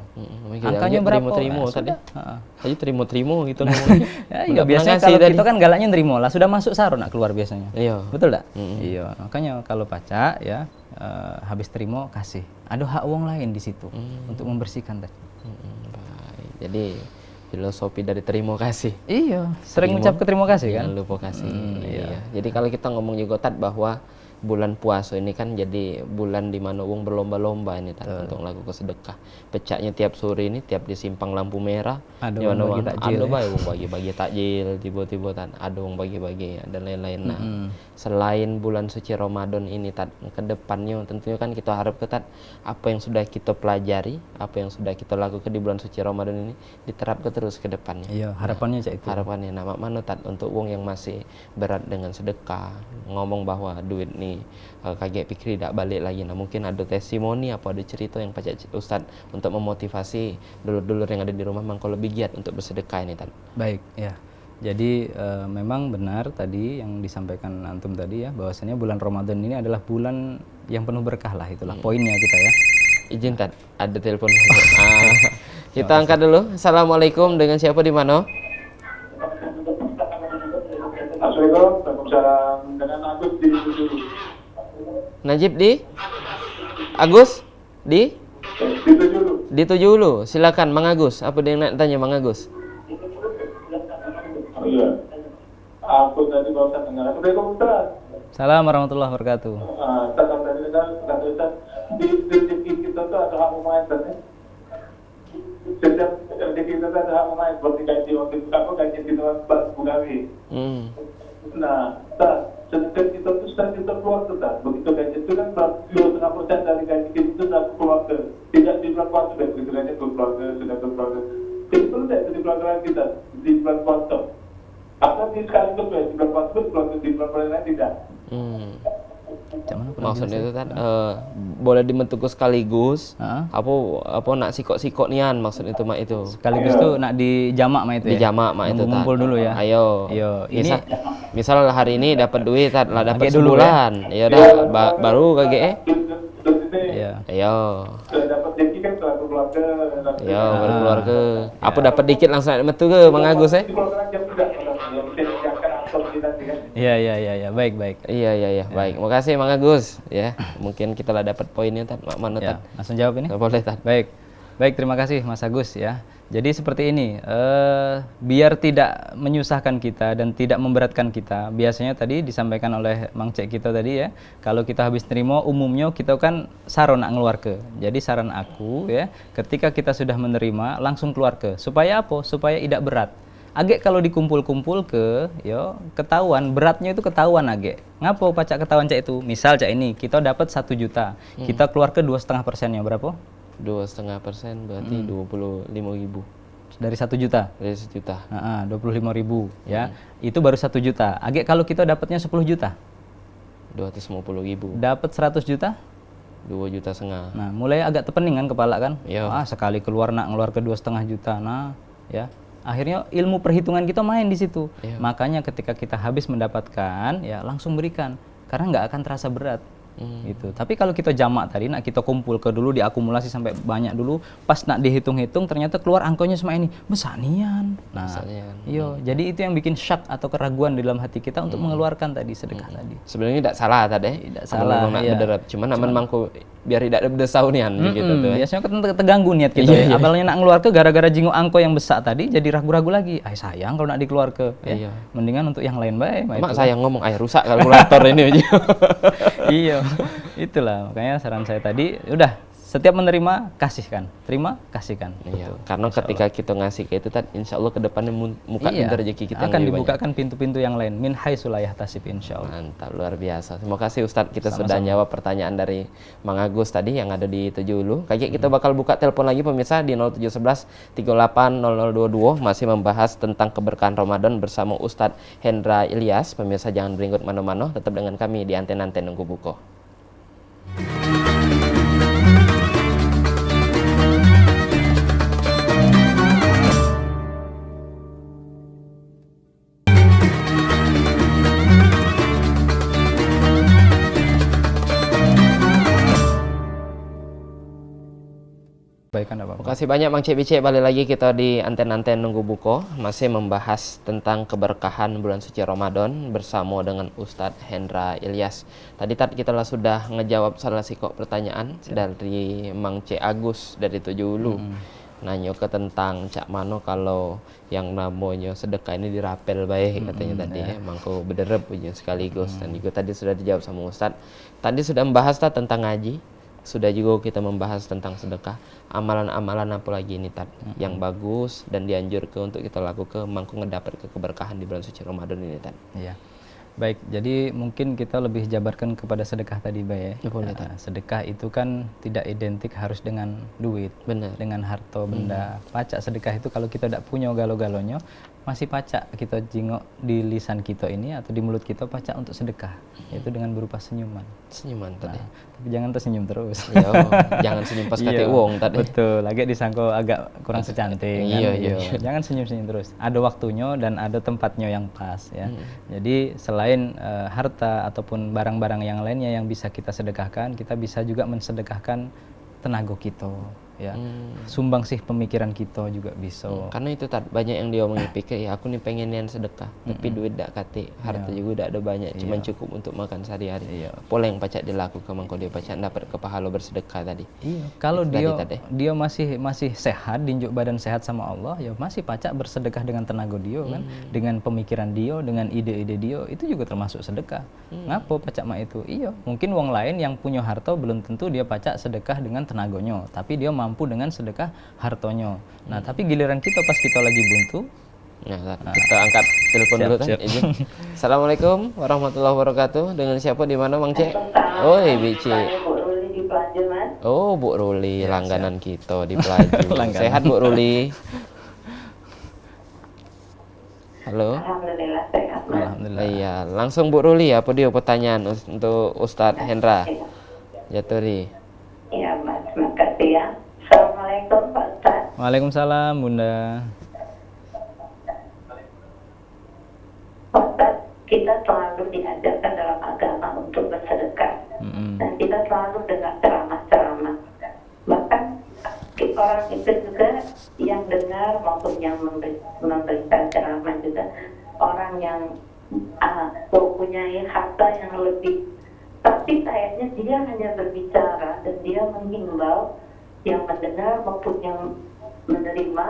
Angkanya berapa? Terimo tadi. Aja terimo gitu namanya. Iya, biasanya kalau kita kan galaknya nerimo lah, sudah masuk sarung nak keluar biasanya. Iya. Betul enggak? Iya. Makanya kalau pacak ya habis terima kasih. Ada hak uang lain di situ untuk membersihkan tadi. Baik. Jadi filosofi dari terima kasih. Iya, sering ucap ke terima kasih kan? Jangan lupa kasih. Iya. Jadi kalau kita ngomong juga bahwa bulan puasa ini kan jadi bulan di mana uang berlomba-lomba ini untuk melakukan sedekah. Pecahnya tiap sore ini, tiap di simpang lampu merah, ada uang bagi takjil. Ada uang bagi-bagi takjil, tiba-tiba ada uang bagi-bagi dan lain-lain. Nah, selain bulan suci Ramadan ini ke depannya tentunya kan kita harap apa yang sudah kita pelajari, apa yang sudah kita lakukan di bulan suci Ramadan ini diterapkan terus ke depannya. Iya, harapannya cak itu. Harapannya mana untuk uang yang masih berat dengan sedekah, ngomong bahwa duit nih kaget pikir tidak balik lagi. Nah, mungkin ada testimoni apa ada cerita yang Pak Ustadz untuk memotivasi dulur-dulur yang ada di rumah memang kalau lebih giat untuk bersedekah ini Baik, ya. Jadi memang benar tadi yang disampaikan antum tadi ya, bahwasanya bulan Ramadan ini adalah bulan yang penuh berkah lah, itulah poinnya kita ya. Izin ada telepon. Kita angkat dulu. Assalamualaikum, dengan siapa di mana? Assalamualaikum, Waalaikumsalam. Dengan Agus di Tujulu. Najib di? Agus di? Di Tujulu. Di Tujulu. Silakan Mang Agus. Apa yang nak tanya Mang Agus? Oh iya. Aku tadi barusan dengar. Assalamualaikum Ustaz. Assalamualaikum warahmatullahi wabarakatuh. Ustaz tadi dengar kata Ustaz di rezeki kita tuh ada hak pemain tadi. Setiap rezeki kita tuh ada hak pemain seperti gaji waktu itu aku gaji di tempat Bugawi. Nah, sedekah kita tuh sudah kita keluar tuh begitu gaji itu kan 2,5% dari gaji kita itu sudah keluar tidak di bulan puasa begitu gaji keluarga sudah keluarga. Jadi itu tidak di keluarga kita di bulan puasa. Atau di sekaligus di bulan puasa keluarga di bulan puasa lain tidak. Maksudnya itu boleh dibentuk sekaligus. Apa nak sikok-sikok nian maksud itu mak itu. Sekaligus tuh nak di jamak mak itu. Di jamak mak itu. Ngumpul dulu ya. Ayo. Misal hari ini dapat duit lah dapat Ya. sebulan. Ya udah baru KGE. Iya. Ayo. Dapat rezeki kan keluarga. Yo, berkeluarga. Apa dapat dikit langsung metu ke Mang Agus Di keluarga yang tidak yang disediakan atau tidak kan. Iya. Baik. Iya. Baik. Makasih Mang Agus ya. Mungkin kita lah dapat poinnya mana Ya, langsung jawab ini. Boleh Baik, terima kasih Mas Agus ya. Jadi seperti ini, biar tidak menyusahkan kita dan tidak memberatkan kita, biasanya tadi disampaikan oleh Mang Cek kita tadi ya, kalau kita habis nerima umumnya kita kan saron nak ngeluar ke. Jadi saran aku ya, ketika kita sudah menerima langsung keluar ke. Supaya apa? Supaya tidak berat. Agak kalau dikumpul-kumpul ke, yo ketahuan beratnya itu ketahuan agak. Ngapo pacak ketahuan Cek itu? Misal Cek ini kita dapat 1 juta, kita keluar ke 2,5%-nya berapa? 2,5% berarti 25.000. dari 1 juta. Dari 1 juta. 25.000 ya. Itu baru 1 juta. Agak kalau kita dapatnya 10 juta. 250.000. Dapat 100 juta. 2,5 juta. Nah, mulai agak tepeningan kepala kan? Iya. Sekali keluar nak ngeluar ke 2,5 juta. Nah, ya. Akhirnya ilmu perhitungan kita main di situ. Iya. Makanya ketika kita habis mendapatkan, ya langsung berikan. Karena nggak akan terasa berat. Gitu. Tapi kalau kita jamak tadi, nak kita kumpul ke dulu, diakumulasi sampai banyak dulu, pas nak dihitung-hitung ternyata keluar angkanya semua ini besar nian. Nah, iya, jadi itu yang bikin syak atau keraguan di dalam hati kita untuk mengeluarkan tadi sedekah tadi. Sebenarnya tidak salah tadi. Tidak salah, Nak iya. berderap. Cuman mangku biar tidak ada berdesau nian gitu tuh. Biasanya kan terganggu niat kita. Iya, iya. Apalagi nak ngeluar ke gara-gara jingok angko yang besar tadi, jadi ragu-ragu lagi. Sayang kalau nak dikeluar ke. Ya. Iya. Mendingan untuk yang lain baik. Mak saya ngomong rusak kalkulator ini aja. Iya, itulah makanya saran saya tadi, udah setiap menerima kasihkan, terima kasihkan. Iya, karena ketika kita ngasih ke itu tadi, insya Allah ke depannya muka pintu rezeki kita akan yang lebih dibukakan pintu-pintu yang lain. Min haitsu la yahtasib insyaallah. Mantap, luar biasa. Terima kasih Ustadz, kita sudah jawab pertanyaan dari Mang Agus tadi yang ada di 7 Hulu. Kayak kita bakal buka telepon lagi pemirsa di 0711 380022, masih membahas tentang keberkahan Ramadan bersama Ustadz Hendra Ilyas. Pemirsa jangan beringgut mano-mano, tetap dengan kami di Anten-Anten Nunggu Buko. Kebaikan apa? Terima kasih banyak Bang Cik Bicik, balik lagi kita di Anten-Anten Nunggu Buko, masih membahas tentang keberkahan bulan suci Ramadan bersama dengan Ustadz Hendra Ilyas. Tadi kita sudah ngejawab salah sikok pertanyaan dari Mang Cik Agus dari 7 Hulu. Nanya ke tentang Cak Mano kalau yang namanya sedekah ini dirapel baik katanya tadi ya. Mangko bederep punya sekaligus. Dan juga tadi sudah dijawab sama Ustadz. Tadi sudah membahas tentang ngaji. Sudah juga kita membahas tentang sedekah, amalan-amalan apa lagi ini yang bagus dan dianjurkan untuk kita lakukan mangko ngedapat keberkahan di bulan suci Ramadan ini Iya. Baik, jadi mungkin kita lebih jabarkan kepada sedekah tadi, Bay ya. Boleh, sedekah itu kan tidak identik harus dengan duit, benar, dengan harta benda. Pacak sedekah itu kalau kita tidak punya galo-galonya, masih pacak kita jingok di lisan kita ini atau di mulut kita pacak untuk sedekah, yaitu dengan berupa senyuman. Senyuman tadi. Tapi jangan tersenyum terus. Yo, jangan senyum pas kate wong tadi. Betul, lagi disangko agak kurang secantik. Iya. Jangan senyum-senyum terus. Ada waktunya dan ada tempatnya yang pas ya. Jadi selain harta ataupun barang-barang yang lainnya yang bisa kita sedekahkan, kita bisa juga mensedekahkan tenaga kita. Ya, sumbang sih pemikiran kita juga bisa. Karena itu banyak yang dia omongin pikir ya aku nih pengen yang sedekah, tapi duit dak kate, harta juga dak ada banyak, cuman cukup untuk makan sehari-hari. Pola yang pacak dilakukan mangko dia pacak dapat kepahala bersedekah tadi. Iya, kalau dia masih sehat, dinjuk badan sehat sama Allah, ya masih pacak bersedekah dengan tenaga dia kan, dengan pemikiran dia, dengan ide-ide dia, itu juga termasuk sedekah. Ngapo pacak mak itu? Iya, mungkin wong lain yang punya harta belum tentu dia pacak sedekah dengan tenaganya, tapi dia mampu dengan sedekah hartonya. Nah, tapi giliran kita pas kita lagi buntu, kita angkat telepon dulu kan. Assalamualaikum warahmatullahi wabarakatuh. Dengan siapa di mana Mang Cek? Oh, Bici. Oh, Bu Ruli, langganan kita di Pelaju. Sehat Bu Ruli? Halo. Alhamdulillah sehat. Alhamdulillah. Iya, langsung Bu Ruli, apa dia pertanyaan untuk Ustadz Hendra? Jaturi. Iya, Mas. Makasih ya. Assalamualaikum Pak Ustaz. Waalaikumsalam Bunda. Pak Ustaz, kita selalu diajarkan dalam agama untuk bersedekah. Dan kita selalu dengar ceramah-ceramah. Bahkan orang itu juga yang dengar maupun yang memberikan ceramah juga orang yang mempunyai harta yang lebih. Tapi kayaknya dia hanya berbicara dan dia menghimbau yang mendengar maupun yang menerima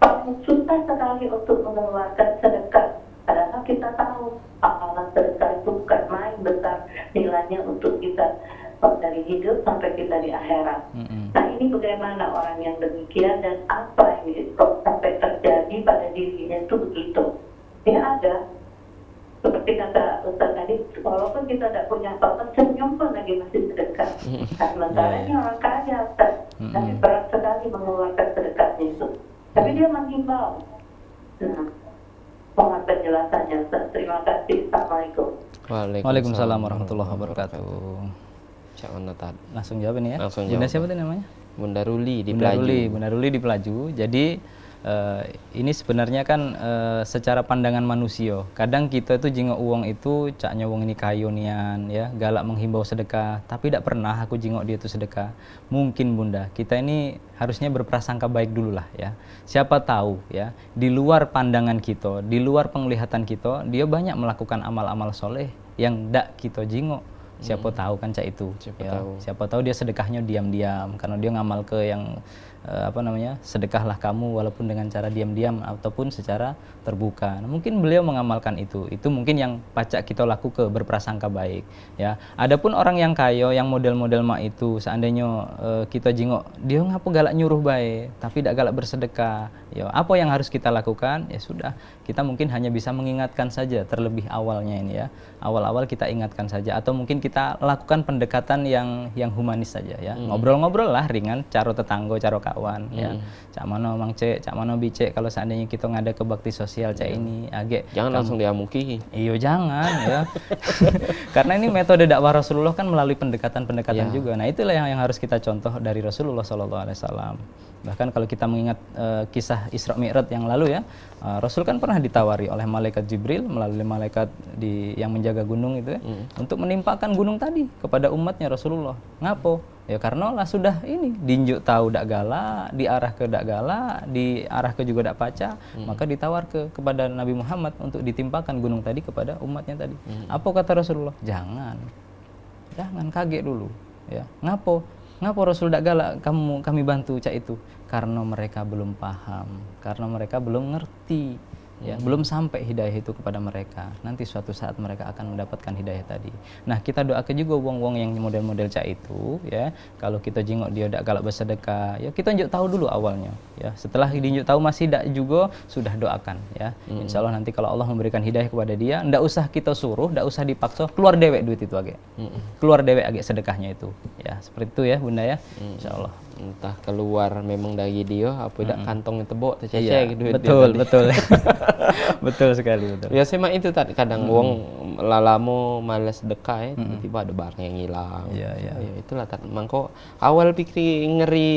paling susah sekali untuk mengeluarkan sedekah. Padahal kita tahu amalan sedekah itu bukan main besar nilainya untuk kita dari hidup sampai kita di akhirat. Nah, ini bagaimana orang yang demikian dan apa yang kok sampai terjadi pada dirinya itu begitu? Ya ada. Seperti kata Ustaz tadi, walaupun kita tidak punya apa-apa, senyum pun lagi masih sedekah. Sementara ini orang kaya, Ustaz. Tapi berat sekali mengeluarkan sedekahnya itu. Tapi dia menghimbau. Nah, mohon penjelasannya, Ustaz. Terima kasih. Assalamualaikum. Waalaikumsalam warahmatullahi wabarakatuh. Cak mana tad? Langsung jawab ini ya. Langsung Bunda jawab. siapa tadi namanya? Bunda Ruli di Bunda Pelaju. Ruli, Bunda Ruli di Pelaju. Jadi ini sebenarnya kan secara pandangan manusia. Kadang kita itu jingok uang itu caknya uang ini kayu nian ya, galak menghimbau sedekah, tapi tidak pernah aku jingok dia itu sedekah. Mungkin Bunda, kita ini harusnya berprasangka baik dulu lah ya. Siapa tahu ya, di luar pandangan kita, di luar penglihatan kita, dia banyak melakukan amal-amal soleh yang ndak kita jingok. Siapa tahu kan cak itu. Siapa tahu dia sedekahnya diam-diam karena dia ngamal ke yang sedekahlah kamu walaupun dengan cara diam-diam ataupun secara terbuka. Nah, mungkin beliau mengamalkan itu mungkin yang pacak kita laku ke berprasangka baik ya. Adapun orang yang kaya yang model-model mak itu seandainya kita jingok dia ngapa galak nyuruh baik tapi tidak galak bersedekah ya, apa yang harus kita lakukan ya sudah, kita mungkin hanya bisa mengingatkan saja terlebih awalnya ini ya, awal-awal kita ingatkan saja atau mungkin kita lakukan pendekatan yang humanis saja ya, ngobrol-ngobrol lah ringan, caro tetanggo, caro kawan ya, cak mano mang cek, cak mano bicek kalau seandainya kita ngada ke bakti sosial cak ini agak Jangan langsung diamuki. iyo jangan ya karena ini metode dakwah Rasulullah kan melalui pendekatan-pendekatan juga. Nah itulah yang harus kita contoh dari Rasulullah SAW. Bahkan kalau kita mengingat kisah Isra Mi'raj yang lalu ya, Rasul kan pernah ditawari oleh malaikat Jibril melalui malaikat yang menjaga gunung itu ya, untuk menimpakan gunung tadi kepada umatnya Rasulullah. Ngapo? Ya karena lah sudah ini dinjuk tahu dak galak, diarah ke dak galak, diarah ke juga dak paca, maka ditawar kepada Nabi Muhammad untuk ditimpakan gunung tadi kepada umatnya tadi. Apa kata Rasulullah? Jangan kaget dulu ya. Ngapo Rasul dak galak kami bantu cak itu? Karena mereka belum paham, karena mereka belum ngerti ya, belum sampai hidayah itu kepada mereka. Nanti suatu saat mereka akan mendapatkan hidayah tadi. Nah, kita doakan juga wong-wong yang model-model cak itu ya. Kalau kita jingok dia dak galak bersedekah, ya kita njuk tahu dulu awalnya ya. Setelah dinjuk tahu masih dak juga, sudah doakan ya. Insya Allah nanti kalau Allah memberikan hidayah kepada dia, ndak usah kita suruh, ndak usah dipaksa, keluar dewek duit itu agak. Keluar dewek agak sedekahnya itu. Ya, seperti itu ya, Bunda ya. Insya Allah. Entah keluar memang dari dia apa tidak kantong tebok tercecek Iya, duit betul dia betul betul sekali betul. Ya sih itu tadi kadang wong lalamo males sedekah ya, tiba-tiba ada barang yang hilang. Iya. Ya itulah tadi. Mangko awal pikir ngeri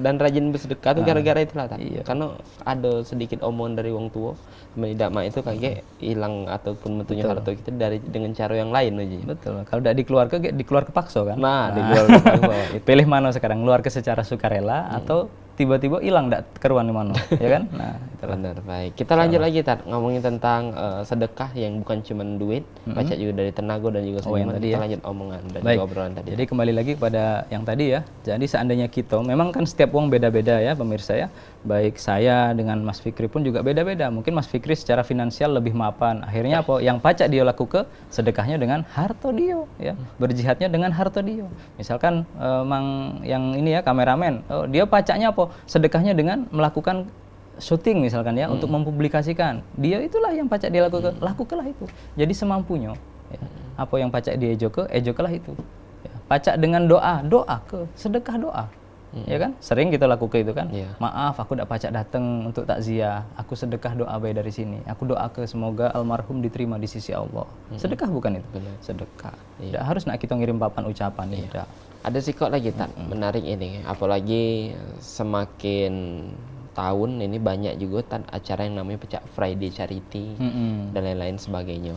dan rajin bersedekah tuh gara-gara itulah tadi. Iya. Karena ada sedikit omongan dari wong tua, tidak mak itu kayak hilang ataupun metunya harta kita dengan cara yang lain aja. Betul. Kalau tidak dikeluar kepaksa kan? Nah, dikeluar kepaksa. Pilih mana sekarang, keluar ke secara sukarela atau tiba-tiba hilang ndak keruan di mana, ya kan? Nah, itulah. Benar, baik. Kita lanjut lagi Tat, ngomongin tentang sedekah yang bukan cuma duit, baca juga dari tenaga dan juga senyuman. tadi Kita ya. lanjut omongan dan Baik. juga obrolan tadi. Jadi kembali lagi kepada yang tadi ya. Jadi seandainya kita, memang kan setiap uang beda-beda ya pemirsa ya. Baik saya dengan Mas Fikri pun juga beda-beda. Mungkin Mas Fikri secara finansial lebih mapan. Akhirnya apa? Yang pacak dia lakukan sedekahnya dengan harta dia ya. Berjihadnya dengan harta dia. Misalkan mang yang ini ya kameramen, dia pacaknya apa? Sedekahnya dengan melakukan syuting misalkan ya untuk mempublikasikan. Dia itulah yang pacak dia lakukan. Lakukanlah itu. Jadi semampunya ya. Apa yang pacak dia ejokelah itu. Ya. Pacak dengan doa ke sedekah doa. Ya kan? Sering kita lakukan itu kan. Maaf aku tidak pacak datang untuk takziah. Aku sedekah doa baik dari sini. Aku doa ke semoga almarhum diterima di sisi Allah. Sedekah bukan itu? Benar. Sedekah. Tidak harus nak kita ngirim papan ucapan tidak. Ada sih kok lagi Tat, menarik ini. Apalagi semakin tahun ini banyak juga Tat acara yang namanya Pecak Friday Charity dan lain-lain sebagainya.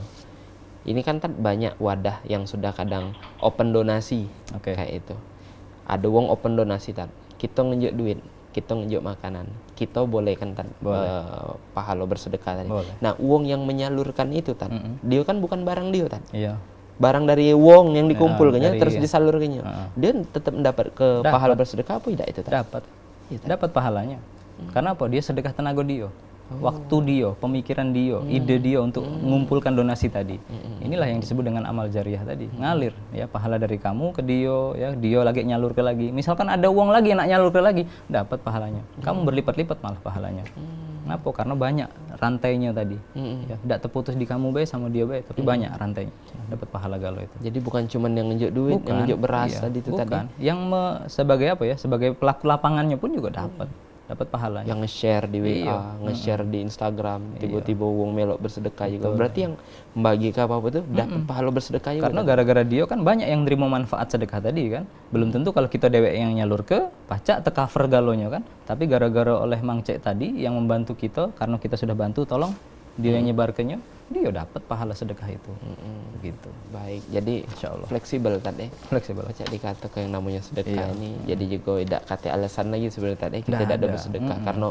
Ini kan Tat banyak wadah yang sudah kadang open donasi kayak itu. Ada wong open donasi Tat. Kita ngejuk duit, kita ngejuk makanan. Kita boleh kan Tat pahala bersedekah tadi. Boleh. Nah, uang yang menyalurkan itu Tat, dia kan bukan barang dia Tat. Iya. Barang dari wong yang dikumpulkannya terus iya. disalurkannya. Dia tetap mendapat ke pahala bersedekah apa tidak itu Tat? Dapat. Dapat pahalanya. Karena apa? Dia sedekah tenaga dia. Waktu dia, pemikiran dia, ide dia untuk mengumpulkan donasi tadi. Inilah yang disebut dengan amal jariah tadi. Ngalir ya, pahala dari kamu ke dia ya, dia lagi nyalur ke lagi. Misalkan ada uang lagi nak nyalur ke lagi, dapat pahalanya. Kamu berlipat-lipat malah pahalanya. Kenapa? Karena banyak rantainya tadi. Ya, tidak terputus di kamu bae sama dia bae, tapi banyak rantainya. Dapat pahala galau itu. Jadi bukan cuma yang ngejuk duit, yang ngejuk beras tadi itu tadi. Yang sebagai apa ya? Sebagai pelaku lapangannya pun juga dapat dapat pahalanya. Yang nge-share di WA, Iya. nge-share di Instagram, tiba-tiba wong melok bersedekah juga. Betul. Berarti yang membagi ke apa itu dapat pahala bersedekah juga. Karena gara-gara dia kan banyak yang nerima manfaat sedekah tadi kan. Belum tentu kalau kita dewek yang nyalur ke pacak cover galonya kan. Tapi gara-gara oleh Mang Cek tadi yang membantu kita, karena kita sudah bantu tolong dia yang nyebarkannya, dia dapat pahala sedekah itu. Gitu. Baik, jadi Insyaallah. fleksibel tadi. Fleksibel. Baca dikatakan yang namanya sedekah Iya. ini, jadi juga tidak kata alasan lagi sebenarnya tadi kita Nggak tidak ada ada. bersedekah karena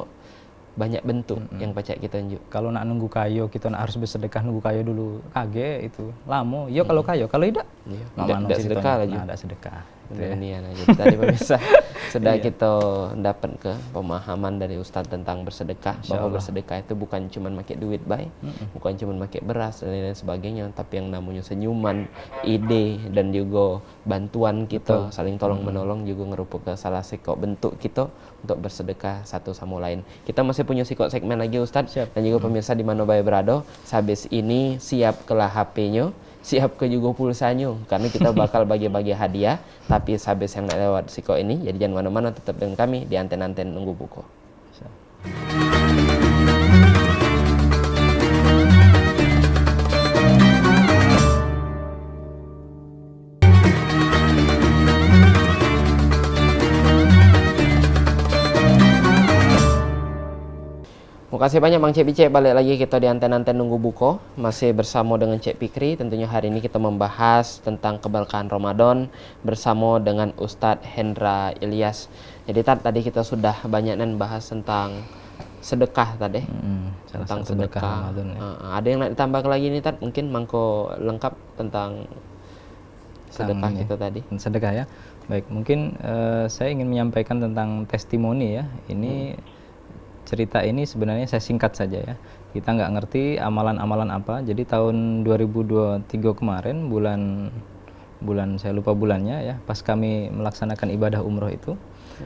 banyak bentuk yang pacak kita tunjuk. Kalau nak nunggu kayo, kita nak harus bersedekah nunggu kayo dulu. Kage itu lamo. Yo kalau kayo, kalau tidak, Iya, mama tidak sedekah lagi. Nah, tidak sedekah. Gitu Benar ya. nian aja. Tadi pemirsa sudah Iya. kita dapat ke pemahaman dari Ustadz tentang bersedekah, bahwa Insyaallah. bersedekah itu bukan cuma pakai duit baik, bukan cuma pakai beras dan lain sebagainya, tapi yang namanya senyuman, ide dan juga bantuan kita, saling tolong menolong juga ngerupakan salah satu bentuk kita untuk bersedekah satu sama lain. Kita masih punya segmen lagi Ustadz dan juga pemirsa di mana bae berada. Habis ini siap kelah HP-nya, siap ke juga pulsanya karena kita bakal bagi-bagi hadiah, tapi habis yang nak lewat siko ini, jadi jangan mana-mana, tetap dengan kami di Anten-Anten Nunggu Buku. Terima kasih banyak Bang Cek Bice, balik lagi kita di Anten-Anten Nunggu Buko. Masih bersama dengan Cek Fikri. Tentunya hari ini kita membahas tentang keberkahan Ramadan bersama dengan Ustadz Hendra Ilyas. Jadi tadi kita sudah banyak bahas tentang sedekah tadi. Salah Tentang satu sedekah sedekah. Ramadan ya. Ada yang nak ditambah lagi nih Tad? Mungkin Mangko lengkap tentang sedekah Tentang kita tadi. sedekah ya. Baik, mungkin saya ingin menyampaikan tentang testimoni ya. Ini cerita ini sebenarnya saya singkat saja ya. Kita nggak ngerti amalan-amalan apa. Jadi tahun 2023 kemarin bulan saya lupa bulannya ya. Pas kami melaksanakan ibadah umroh itu,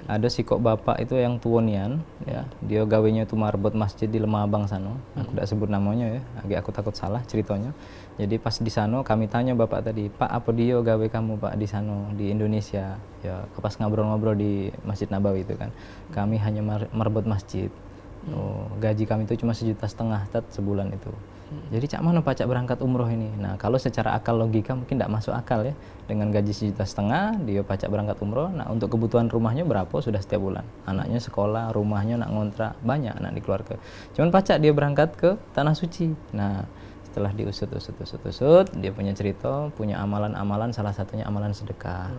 ada si kok bapak itu yang tuonian ya. Dia gawenya itu marbot masjid di Lemah Abang sana. Aku tidak sebut namanya ya. Agak aku takut salah ceritanya. Jadi pas di sana kami tanya bapak tadi, "Pak, apa dia gawe kamu Pak di sana di Indonesia?" Ya, pas ngobrol-ngobrol di Masjid Nabawi itu kan. Kami hanya marbot masjid. Oh, gaji kami itu cuma 1,5 juta tat sebulan itu. Jadi cak mana Pak cak berangkat umroh ini? Nah, kalau secara akal logika mungkin tidak masuk akal ya. Dengan gaji 1,5 juta dia pacak berangkat umroh. Nah, untuk kebutuhan rumahnya berapa sudah setiap bulan? Anaknya sekolah, rumahnya nak ngontrak, banyak anak dikeluarga. Cuman pacak dia berangkat ke Tanah Suci. Nah, setelah diusut, dia punya cerita, punya amalan-amalan, salah satunya amalan sedekah.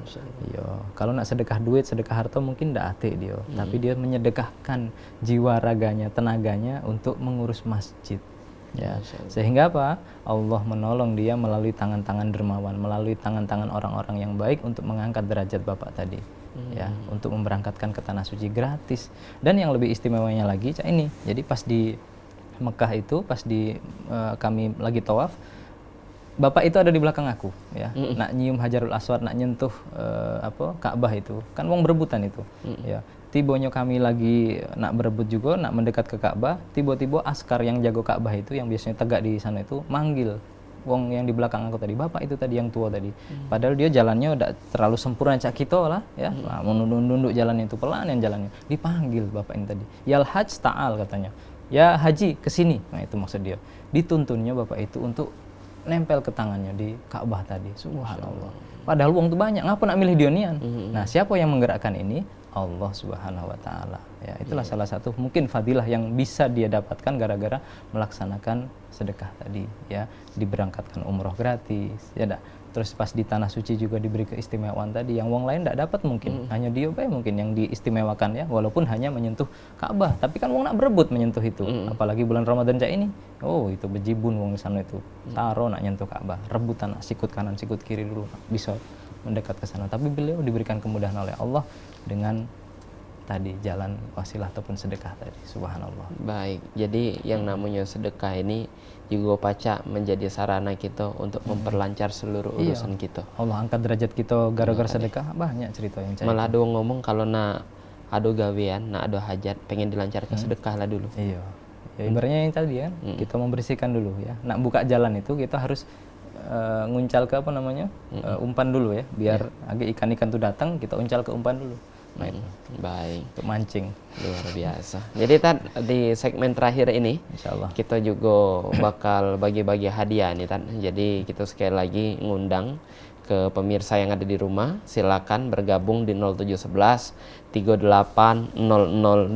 Iya, kalau nak sedekah duit, sedekah harta mungkin ndak ate dia, tapi dia menyedekahkan jiwa raganya, tenaganya untuk mengurus masjid. Ya, sehingga apa? Allah menolong dia melalui tangan-tangan dermawan, melalui tangan-tangan orang-orang yang baik untuk mengangkat derajat bapak tadi. Ya, untuk memberangkatkan ke Tanah Suci gratis. Dan yang lebih istimewanya lagi, cak ini. Jadi pas di Mekah itu pas kami lagi tawaf, bapak itu ada di belakang aku ya. Nak nyium Hajarul Aswad, nak nyentuh Ka'bah itu. Kan wong berebutan itu. Ya. Tibonya kami lagi nak berebut juga, nak mendekat ke Ka'bah, tiba-tiba askar yang jago Ka'bah itu yang biasanya tegak di sana itu manggil wong yang di belakang aku tadi, bapak itu tadi yang tua tadi. Padahal dia jalannya udah terlalu sempurna cak kita lah ya. Nah, menunduk jalannya itu pelan yang jalannya. Dipanggil bapak ini tadi. Yal hajj ta'al katanya. Ya haji kesini, nah itu maksud dia. Dituntunnya bapak itu untuk nempel ke tangannya di Ka'bah tadi. Subhanallah. Padahal uang itu banyak, ngapa nak milih Dionian? Nah, siapa yang menggerakkan ini? Allah Subhanahu wa taala. Ya, itulah salah satu mungkin fadilah yang bisa dia dapatkan gara-gara melaksanakan sedekah tadi ya, diberangkatkan umroh gratis. Ya dah. Terus pas di Tanah Suci juga diberi keistimewaan tadi yang wong lain tidak dapat mungkin. Hanya dia bae mungkin yang diistimewakan ya, walaupun hanya menyentuh Ka'bah. Tapi kan wong nak berebut menyentuh itu. Apalagi bulan Ramadan cak ini. Oh, itu bejibun wong di sana itu. Saro nak nyentuh Ka'bah, rebutan nak sikut kanan, sikut kiri dulu bisa mendekat ke sana. Tapi beliau diberikan kemudahan oleh Allah dengan tadi jalan wasilah ataupun sedekah tadi. Subhanallah. Baik, jadi yang namanya sedekah ini juga pacak menjadi sarana kita untuk memperlancar seluruh urusan kita. Allah angkat derajat kita gara-gara sedekah. Banyak cerita yang saya. Malah ada ngomong kalau nak ada gawean, nak ada hajat, pengen dilancarkan sedekah lah dulu. Iya. Ya, ibaratnya yang tadi kan, kita membersihkan dulu ya. Nak buka jalan itu kita harus nguncal ke umpan dulu ya, biar agak ikan-ikan tuh datang, kita uncal ke umpan dulu. Baik, untuk mancing. luar biasa. Jadi di segmen terakhir ini Insyaallah. kita juga bakal bagi-bagi hadiah nih Tan. Jadi kita sekali lagi ngundang ke pemirsa yang ada di rumah, silakan bergabung di 0711 380022.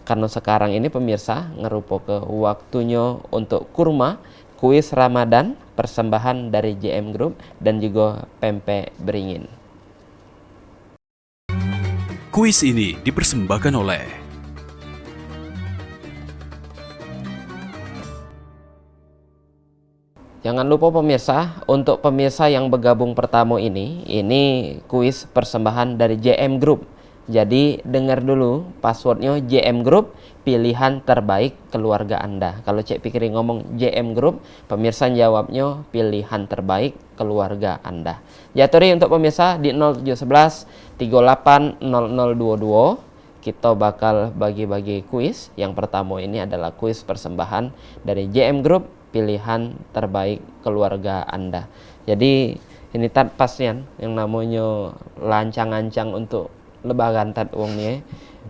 Karena sekarang ini pemirsa ngerupo ke waktunya untuk kurma kuis Ramadan persembahan dari JM Group dan juga pempek beringin. Kuis ini dipersembahkan oleh Jangan lupa pemirsa, untuk pemirsa yang bergabung pertama ini kuis persembahan dari JM Group. Jadi dengar dulu passwordnya JM Group, pilihan terbaik keluarga Anda. Kalau cek pikirin ngomong JM Group, pemirsa jawabnya pilihan terbaik keluarga Anda. Jaturi untuk pemirsa di 0711 380022. Kita bakal bagi-bagi kuis. Yang pertama ini adalah kuis persembahan dari JM Group, pilihan terbaik keluarga Anda. Jadi ini pasnya yang namanya lancang-lancang untuk lebaran wong nih.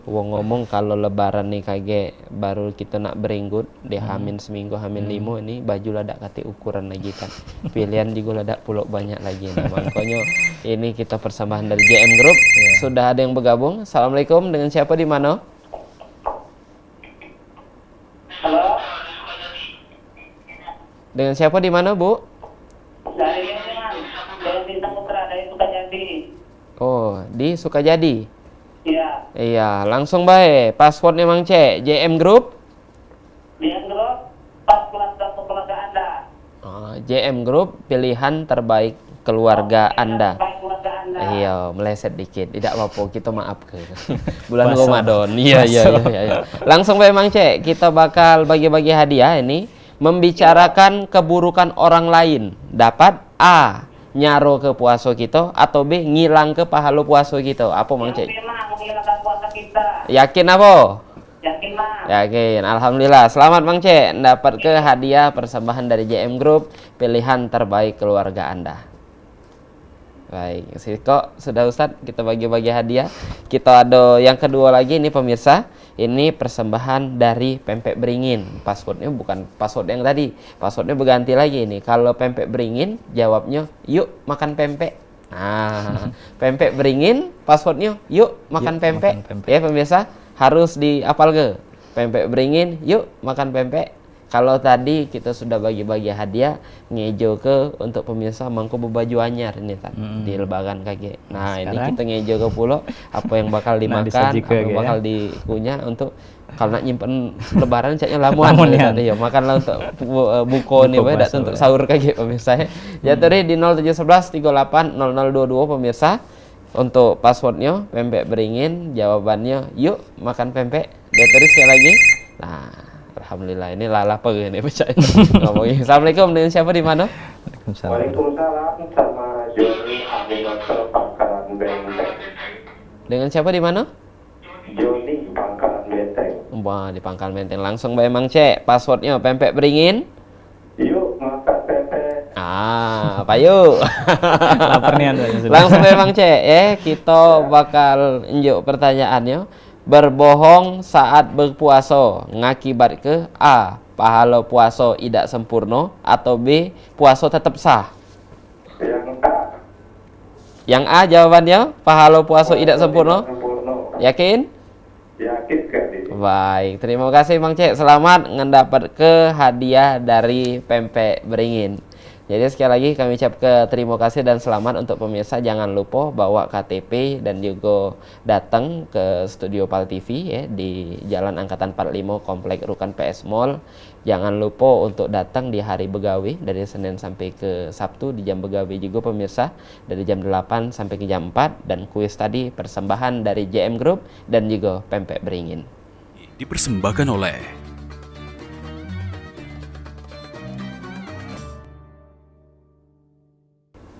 Wong ngomong kalau lebaran nih kage baru kita nak beringgut di hamin seminggu hamin 5 ini baju ladak kati ukuran lagi kan. Pilihan juga ladak pulok banyak lagi nih. Makanya ini kita persembahan dari JM Group. Sudah ada yang bergabung. Assalamualaikum, dengan siapa di mana? Halo, Dengan siapa di mana, Bu? dari Yemen, dari Bintang Putra, dari Sukajadi. Oh, di Sukajadi. Iya, Iya, langsung baik. Passwordnya Mang C, JM Group. dia grup pas keluarga Anda. JM Group, pilihan terbaik keluarga Anda. Baik keluarga Anda. Iya, meleset dikit. Tidak apa-apa, kita maaf ke. Bulan Puasa. Ramadan. Iya. Langsung baik Mang C, kita bakal bagi-bagi hadiah ini. Membicarakan keburukan orang lain dapat A. Nyaro ke puasa kita, atau B. Ngilang ke pahala puasa kita. Apa Mang C? Memang menghilangkan puasa kita. Yakin apa? Yakin mah. Yakin, alhamdulillah. Selamat Bang C, dapat ke hadiah persembahan dari JM Group, pilihan terbaik keluarga Anda. Baik, kok sudah Ustadz, kita bagi-bagi hadiah. Kita ada yang kedua lagi ini pemirsa. Ini persembahan dari pempek beringin. Passwordnya bukan password yang tadi, passwordnya berganti lagi ini. Kalau pempek beringin, jawabnya yuk makan pempek. Nah, pempek beringin, passwordnya yuk makan pempek. Ya pemirsa, harus dihafal ke. Pempek beringin, yuk makan pempek. Kalau tadi kita sudah bagi-bagi hadiah ngejo ke untuk pemirsa mangko baju anyar ini kan di lebaran kage. Nah, ini kita ngejo ke pulau apa yang bakal dimakan, apa yang bakal dikunyah untuk kalau nak nyimpen lebaran caknya lamuan ya. Makanlah untuk buko nih bae untuk sahur kage pemirsa. Ya tadi di 0711 380022 pemirsa. Untuk passwordnya pempek beringin, jawabannya yuk makan pempek. Dia tadi sekali lagi. Nah, alhamdulillah ini lapar ini baca ngomongin. Assalamualaikum, dengan siapa di mana? Waalaikumsalam, sama Joni Abu Bakar Pangkalan Benteng. Dengan siapa di mana? Joni Pangkalan Benteng. Wah, di Pangkal Menteng. Langsung Mbak Emang cek passwordnya pempek beringin. Yuk makan pempek. Apa yuk? Lapar nih Anda. Langsung Mbak Emang cek kita bakal njuk pertanyaannya. Berbohong saat berpuasa ngakibat ke A. Pahala puasa tidak sempurna, atau B. Puasa tetap sah. Yang A. Yang A jawabannya pahala puasa tidak sempurna. Yakin? Yakin kali. Baik, terima kasih Bang Cek. Selamat mendapat ke hadiah dari pempek beringin. Jadi sekali lagi kami ucap ke terima kasih dan selamat untuk pemirsa. Jangan lupa bawa KTP dan juga datang ke studio PAL TV ya di Jalan Angkatan 45 Komplek Rukan PS Mall. Jangan lupa untuk datang di hari begawi dari Senin sampai ke Sabtu di jam begawi juga pemirsa dari jam 8 sampai ke jam 4, dan kuis tadi persembahan dari JM Group dan juga pempek beringin. Dipersembahkan oleh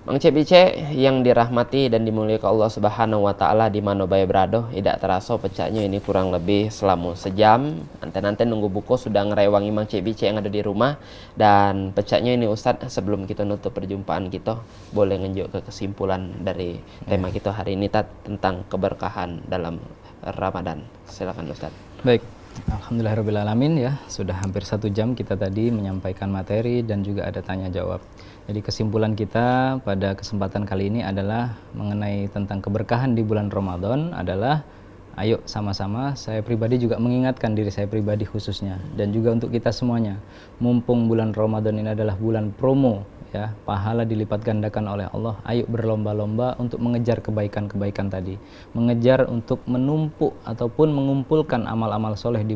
Mang Cek Bice yang dirahmati dan dimuliakan Allah Subhanahu wa taala di mana bae berado, tidak terasa pecahnya ini kurang lebih selama sejam. Nanti nunggu buku sudah ngerewangi Mang Cek Bice yang ada di rumah, dan pecahnya ini Ustadz, sebelum kita nutup perjumpaan kita, boleh ngenjuk ke kesimpulan dari tema kita hari ini tentang keberkahan dalam Ramadan. Silakan Ustadz. Baik, alhamdulillahirrabbilalamin ya, sudah hampir 1 jam kita tadi menyampaikan materi dan juga ada tanya jawab. Jadi kesimpulan kita pada kesempatan kali ini adalah mengenai tentang keberkahan di bulan Ramadan adalah ayo sama-sama, saya pribadi juga mengingatkan diri saya pribadi khususnya dan juga untuk kita semuanya, mumpung bulan Ramadan ini adalah bulan promo ya, pahala dilipat gandakan oleh Allah. Ayo berlomba-lomba untuk mengejar kebaikan-kebaikan tadi, mengejar untuk menumpuk ataupun mengumpulkan amal-amal soleh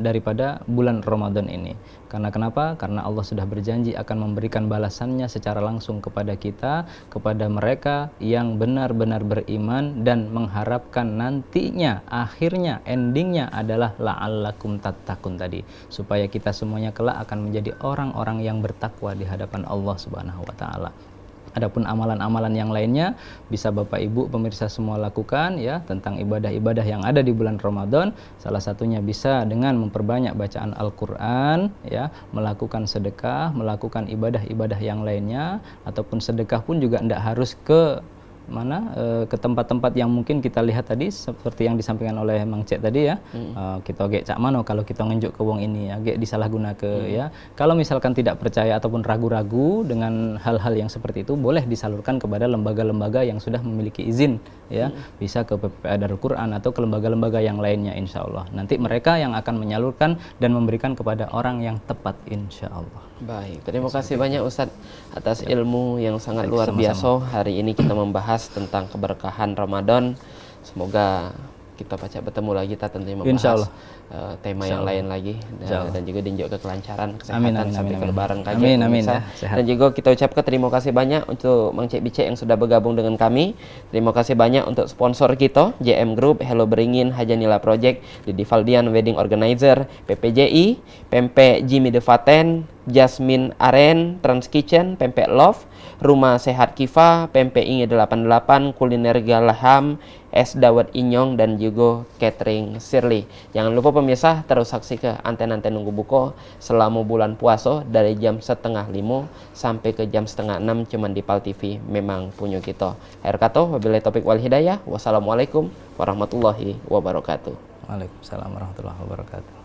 daripada bulan Ramadan ini. Karena kenapa? Karena Allah sudah berjanji akan memberikan balasannya secara langsung kepada kita, kepada mereka yang benar-benar beriman dan mengharapkan nantinya, akhirnya, endingnya adalah la'allakum tattaqun tadi, supaya kita semuanya kelak akan menjadi orang-orang yang bertakwa di hadapan Allah Subhanahu wa taala. Adapun amalan-amalan yang lainnya bisa Bapak Ibu pemirsa semua lakukan ya, tentang ibadah-ibadah yang ada di bulan Ramadan. Salah satunya bisa dengan memperbanyak bacaan Al-Qur'an ya, melakukan sedekah, melakukan ibadah-ibadah yang lainnya, ataupun sedekah pun juga tidak harus ke ke tempat-tempat yang mungkin kita lihat tadi seperti yang disampaikan oleh Mang Cek tadi ya. Kita gek cak mano kalau kita ngenjuk ke wong ini ya, gek disalahguna ke ya. Kalau misalkan tidak percaya ataupun ragu-ragu dengan hal-hal yang seperti itu, boleh disalurkan kepada lembaga-lembaga yang sudah memiliki izin ya. Bisa ke PPA Darul Quran atau ke lembaga-lembaga yang lainnya insya Allah. Nanti mereka yang akan menyalurkan dan memberikan kepada orang yang tepat insya Allah. Baik, terima kasih banyak Ustadz atas ilmu yang sangat luar sama-sama. biasa. Hari ini kita membahas tentang keberkahan Ramadan. Semoga kita bertemu lagi tentunya membahas tema yang lain lagi, dan juga dinjok ke kelancaran kesehatan sampai ke lebaran kaji. Dan juga kita ucapkan terima kasih banyak untuk Mang Cek Bice yang sudah bergabung dengan kami. Terima kasih banyak untuk sponsor kita, JM Group, Hello Beringin, Hajanila Project, Didi Valdian Wedding Organizer, PPJI, Pempek Jimmy Devaten, Jasmine Aren, Trans Kitchen, Pempek Love, Rumah Sehat Kifa, Pempek Inge 88, Kuliner Galaham, Es Dawet Inyong, dan juga Catering Shirley. Jangan lupa pemirsa terus saksikan Anten-Anten Nunggu Buko selama bulan puasa dari jam 4:30 sampai ke jam 5:30 cuman di PAL TV, memang punya kita. Akhir kata, wabillahi taufiq wal hidayah. Wassalamualaikum warahmatullahi wabarakatuh. Waalaikumsalam warahmatullahi wabarakatuh.